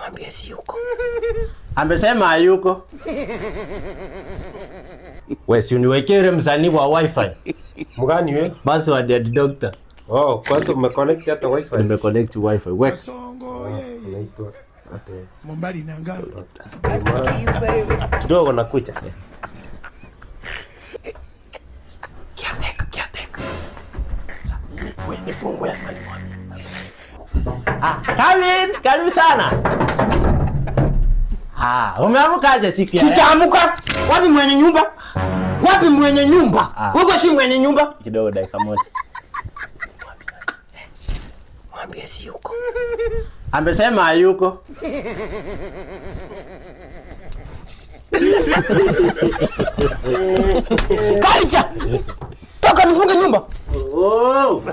Mwambie si yuko. Amesema hayuko. Wewe si uniwekee msanii wa wifi. Mgani wewe? Password ya doctor. Oh, kwanza umeconnect hata wifi. Nimeconnect wifi. Wewe. Unaitwa Mombari nanga. Kidogo nakuja. Kiateka. Wewe nifungue mali mwana. Karibu sana. Umeamkaje siku ya leo? Sijaamuka. Wapi mwenye nyumba? Huko si mwenye nyumba. Kidogo dakika moja. Mwambie si yuko. Amesema hayuko. Kaisha! Toka nifunge nyumba. Oh.